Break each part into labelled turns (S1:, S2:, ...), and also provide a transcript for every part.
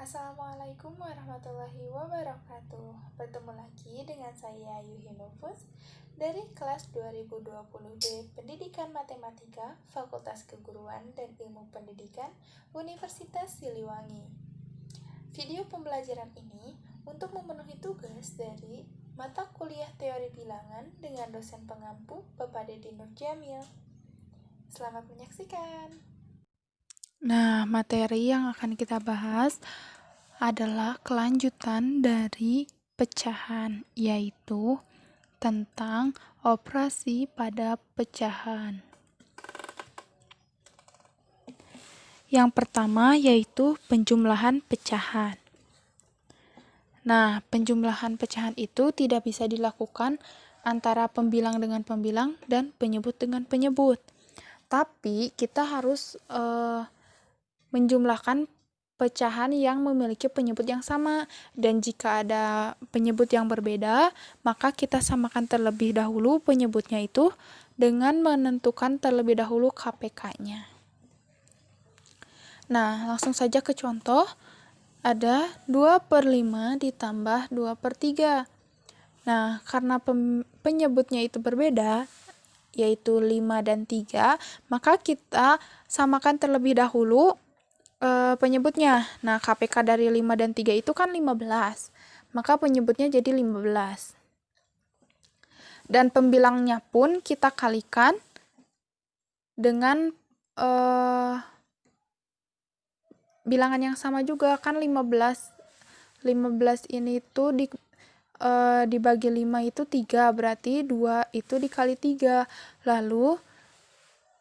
S1: Assalamualaikum warahmatullahi wabarakatuh. Bertemu lagi dengan saya Yuhi Nufus dari kelas 2020B Pendidikan Matematika Fakultas Keguruan dan Ilmu Pendidikan Universitas Siliwangi. Video pembelajaran ini untuk memenuhi tugas dari mata kuliah teori bilangan dengan dosen pengampu Bapak Dedi Nur Jamil. Selamat menyaksikan.
S2: Nah, materi yang akan kita bahas adalah kelanjutan dari pecahan, yaitu tentang operasi pada pecahan. Yang pertama yaitu penjumlahan pecahan. Nah, penjumlahan pecahan itu tidak bisa dilakukan antara pembilang dengan pembilang dan penyebut dengan penyebut. Tapi kita harus menjumlahkan pecahan yang memiliki penyebut yang sama, dan jika ada penyebut yang berbeda, maka kita samakan terlebih dahulu penyebutnya itu dengan menentukan terlebih dahulu KPK-nya. Nah, langsung saja ke contoh. Ada 2/5 ditambah 2/3. Nah, karena penyebutnya itu berbeda, yaitu 5 dan 3, maka kita samakan terlebih dahulu penyebutnya. Nah, KPK dari 5 dan 3 itu kan 15. Maka penyebutnya jadi 15. Dan pembilangnya pun kita kalikan dengan bilangan yang sama juga, kan 15 ini tuh dibagi 5 itu 3, berarti 2 itu dikali 3. Lalu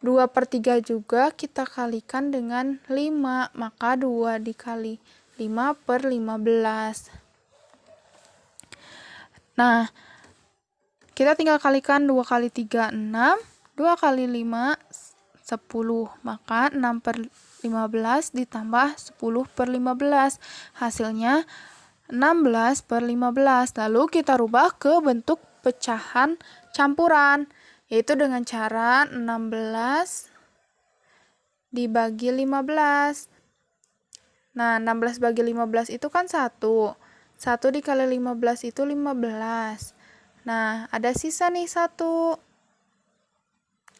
S2: 2/3 juga kita kalikan dengan 5, maka 2 dikali 5/15. Nah, kita tinggal kalikan 2 kali 3, 6, 2 kali 5, 10, maka 6/15 ditambah 10/15, hasilnya 16/15. Lalu kita rubah ke bentuk pecahan campuran, yaitu dengan cara 16 dibagi 15. Nah, 16 bagi 15 itu kan 1. 1 dikali 15 itu 15. Nah, ada sisa nih 1.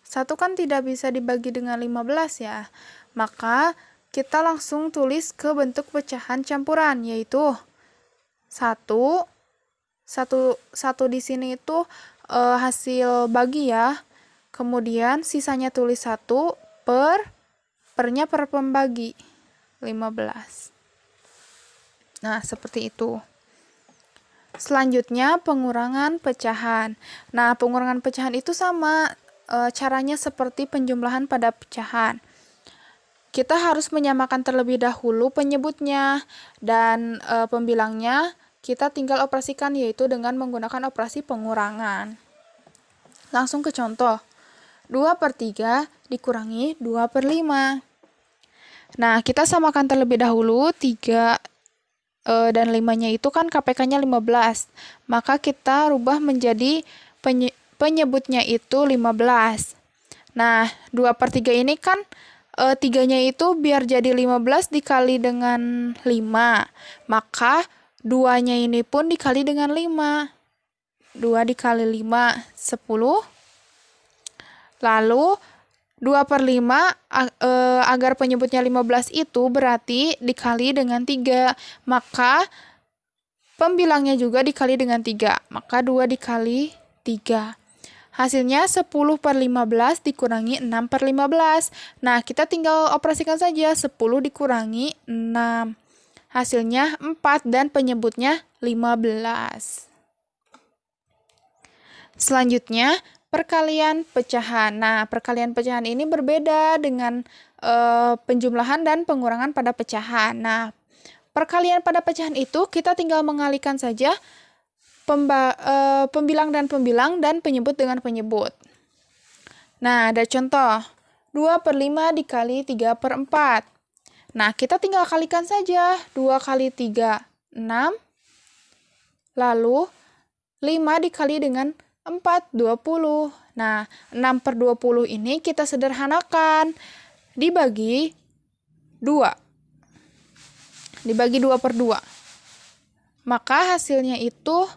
S2: 1 kan tidak bisa dibagi dengan 15 ya. Maka kita langsung tulis ke bentuk pecahan campuran, yaitu 1 di sini itu hasil bagi ya. Kemudian sisanya tulis 1 pernya per pembagi 15. Nah, seperti itu. Selanjutnya pengurangan pecahan. Nah, pengurangan pecahan itu sama caranya seperti penjumlahan pada pecahan. Kita harus menyamakan terlebih dahulu penyebutnya, dan pembilangnya kita tinggal operasikan, yaitu dengan menggunakan operasi pengurangan. Langsung ke contoh. 2/3 dikurangi 2/5. Nah, kita samakan terlebih dahulu 3 dan 5-nya itu kan KPK-nya 15. Maka kita rubah menjadi penyebutnya itu 15. Nah, 2/3 ini kan 3-nya itu biar jadi 15 dikali dengan 5. Maka 2-nya ini pun dikali dengan 5. 2 dikali 5, 10. Lalu 2/5 agar penyebutnya 15 itu berarti dikali dengan 3. Maka pembilangnya juga dikali dengan 3. Maka 2 dikali 3. Hasilnya 10/15 dikurangi 6/15. Nah, kita tinggal operasikan saja. 10 dikurangi 6. Hasilnya 4 dan penyebutnya 15. Selanjutnya, perkalian pecahan. Nah, perkalian pecahan ini berbeda dengan penjumlahan dan pengurangan pada pecahan. Nah, perkalian pada pecahan itu kita tinggal mengalihkan saja pembilang dan pembilang dan penyebut dengan penyebut. Nah, ada contoh. 2/5 dikali 3/4. Nah, kita tinggal kalikan saja. 2 kali 3, 6. Lalu 5 dikali dengan 4, 20. Nah, 6/20 ini kita sederhanakan. Dibagi 2. dibagi 2/2. Maka hasilnya itu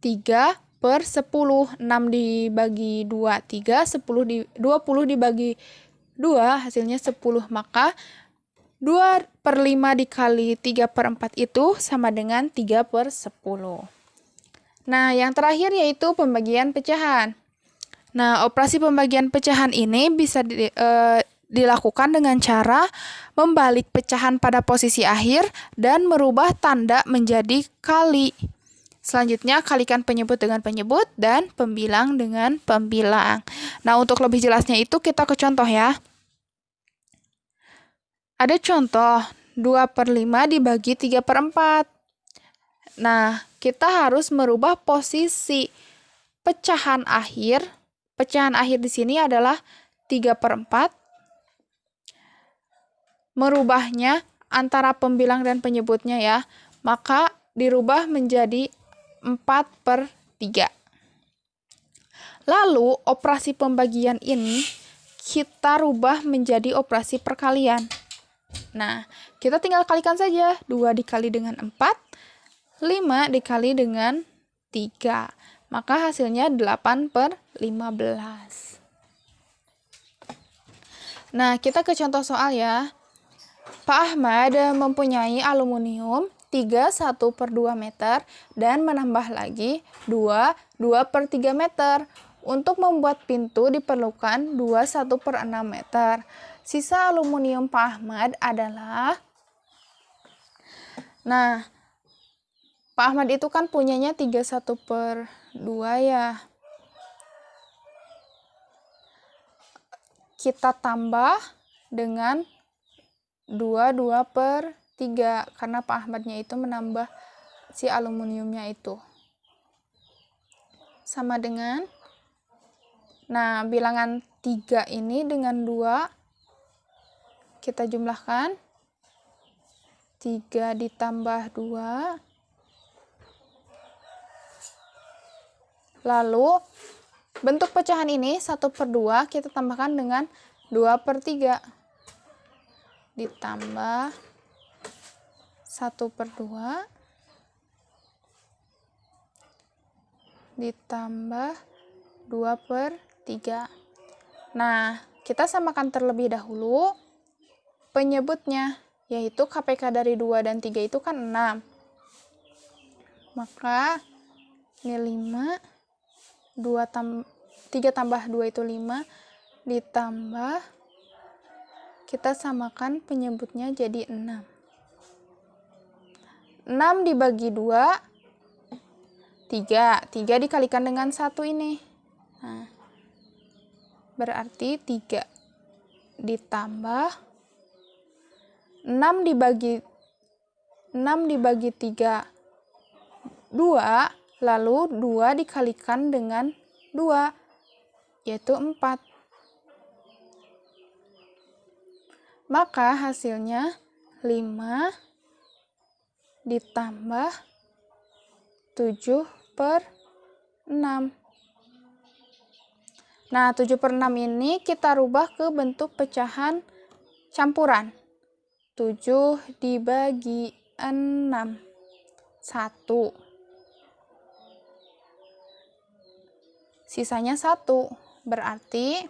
S2: 3/10. 6 dibagi 2, 3. 20 dibagi 2, hasilnya 10. Maka 2/5 dikali 3/4 itu sama dengan 3/10. Nah, yang terakhir yaitu pembagian pecahan. Nah, operasi pembagian pecahan ini bisa dilakukan dengan cara membalik pecahan pada posisi akhir dan merubah tanda menjadi kali. Selanjutnya, kalikan penyebut dengan penyebut dan pembilang dengan pembilang. Nah, untuk lebih jelasnya itu kita ke contoh ya. Ada contoh 2/5 dibagi 3/4. Nah, kita harus merubah posisi pecahan akhir. Pecahan akhir di sini adalah 3/4. Merubahnya antara pembilang dan penyebutnya ya, maka dirubah menjadi 4/3. Lalu, operasi pembagian ini kita rubah menjadi operasi perkalian. Nah, kita tinggal kalikan saja. 2 dikali dengan 4, 5 dikali dengan 3. Maka hasilnya 8/15. Nah, kita ke contoh soal ya. Pak Ahmad mempunyai aluminium 1/2 meter dan menambah lagi 2/3 meter. Untuk membuat pintu diperlukan 1/6 meter. Sisa aluminium Pak Ahmad adalah... Nah, Pak Ahmad itu kan punyanya 1/2 ya. Kita tambah dengan 2/3 karena Pak Ahmadnya itu menambah si aluminiumnya itu. Sama dengan, nah bilangan 3 ini dengan 2 kita jumlahkan. 3 ditambah 2. Lalu bentuk pecahan ini 1/2 kita tambahkan dengan 2/3. Ditambah 1/2 ditambah 2/3. Nah, kita samakan terlebih dahulu penyebutnya, yaitu KPK dari 2 dan 3 itu kan 6. Maka ini 5, 3 tambah 2 itu 5, ditambah, kita samakan penyebutnya jadi 6. 6 dibagi 2, 3. 3 dikalikan dengan 1 ini. Nah, berarti 3 ditambah 6 dibagi 3, 2, lalu 2 dikalikan dengan 2, yaitu 4. Maka hasilnya 5 ditambah 7/6. Nah, 7/6 ini kita rubah ke bentuk pecahan campuran. 7 dibagi 6, 1. Sisanya 1, berarti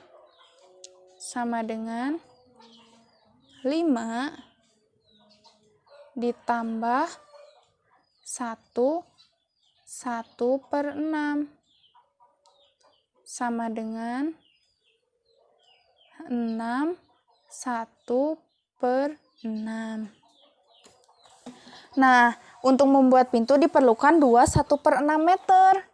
S2: sama dengan 5 ditambah 1, 1/6 sama dengan 6, 1/6. Nah, untuk membuat pintu diperlukan 2 1/6 meter.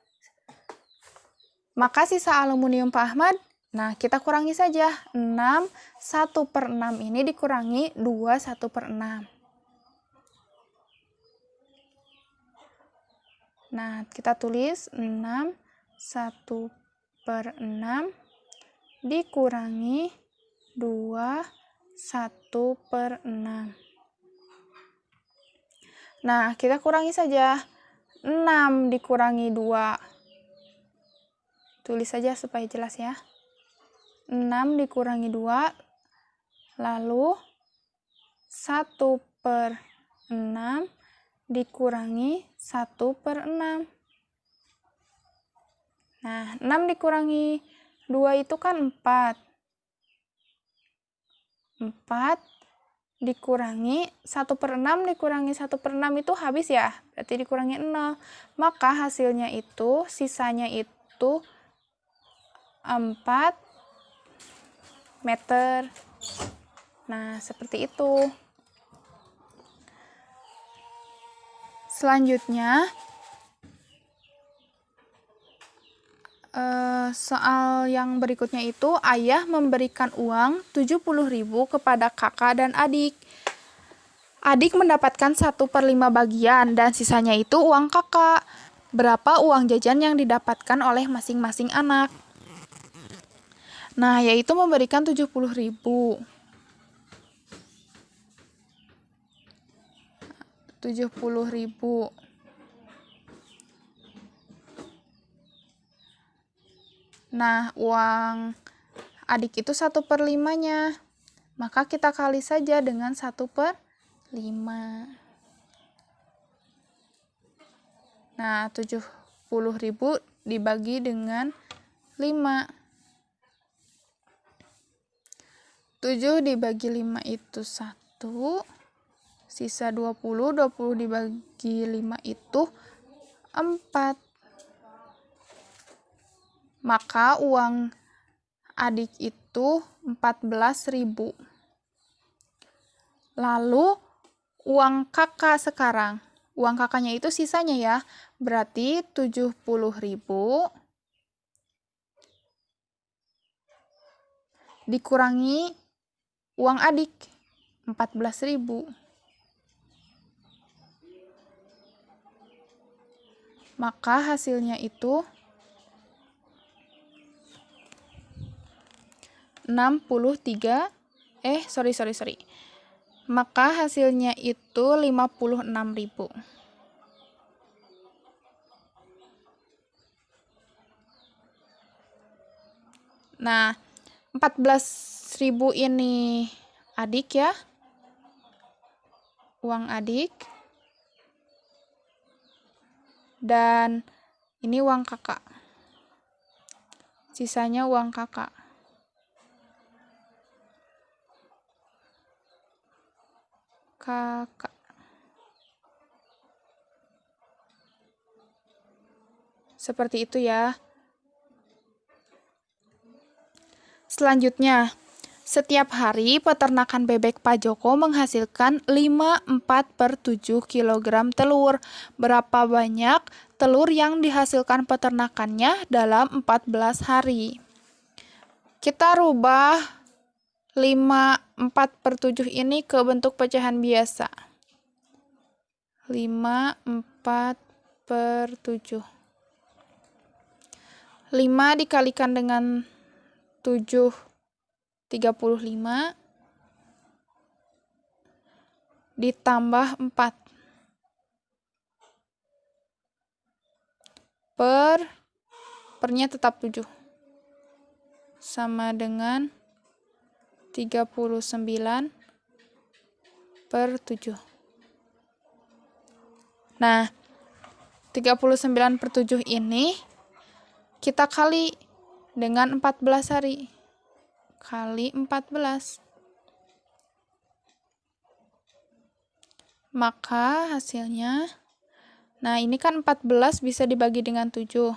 S2: Maka sisa aluminium Pak Ahmad, nah kita kurangi saja. 6 1/6 ini dikurangi 2 1/6. Nah, kita tulis 6 1/6 dikurangi 2 1/6. Nah, kita kurangi saja. 6 dikurangi 2. Tulis saja supaya jelas ya. 6 dikurangi 2, lalu 1/6 6 dikurangi 1/6. Nah, 6 dikurangi 2 itu kan 4. 4 dikurangi 1/6 dikurangi 1/6 itu habis ya, berarti dikurangi 0. Maka hasilnya itu, sisanya itu 4 meter. Nah, seperti itu. Selanjutnya, soal yang berikutnya itu, ayah memberikan uang 70.000 kepada kakak dan adik. Adik mendapatkan 1/5 bagian dan sisanya itu uang kakak. Berapa uang jajan yang didapatkan oleh masing-masing anak? Nah, yaitu memberikan 70.000. 70.000. Nah, uang adik itu 1/5-nya. Maka kita kali saja dengan 1/5. Nah, 70.000 dibagi dengan 5. 7 dibagi 5 itu 1. Sisa 20. 20 dibagi 5 itu 4. Maka uang adik itu 14.000. Lalu uang kakak sekarang. Uang kakaknya itu sisanya ya. Berarti 70.000 dikurangi uang adik 14.000. Maka hasilnya itu 63. Maka hasilnya itu 56.000. Nah, 14.000 ini adik ya. Uang adik. Dan ini uang kakak. Sisanya uang kakak. Seperti itu ya. Selanjutnya, setiap hari peternakan bebek Pak Joko menghasilkan 4/7 kg telur. Berapa banyak telur yang dihasilkan peternakannya dalam 14 hari? Kita rubah 4/7 ini ke bentuk pecahan biasa. 4/7. 5 dikalikan dengan 7, 35. Ditambah 4. Pernya tetap 7. Sama dengan 39/7. Nah, 39/7 ini kita kali dengan 14 hari. Kali 14. Maka hasilnya, nah ini kan 14 bisa dibagi dengan 7.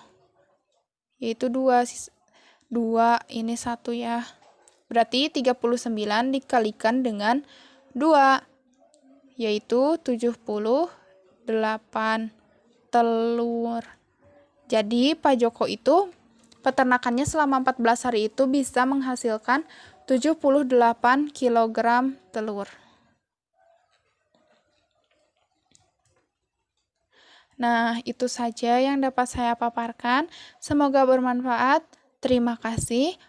S2: Yaitu 2. 2 ini 1 ya. Berarti 39 dikalikan dengan 2. Yaitu 78 telur. Jadi Pak Joko itu peternakannya selama 14 hari itu bisa menghasilkan 78 kg telur. Nah, itu saja yang dapat saya paparkan. Semoga bermanfaat. Terima kasih.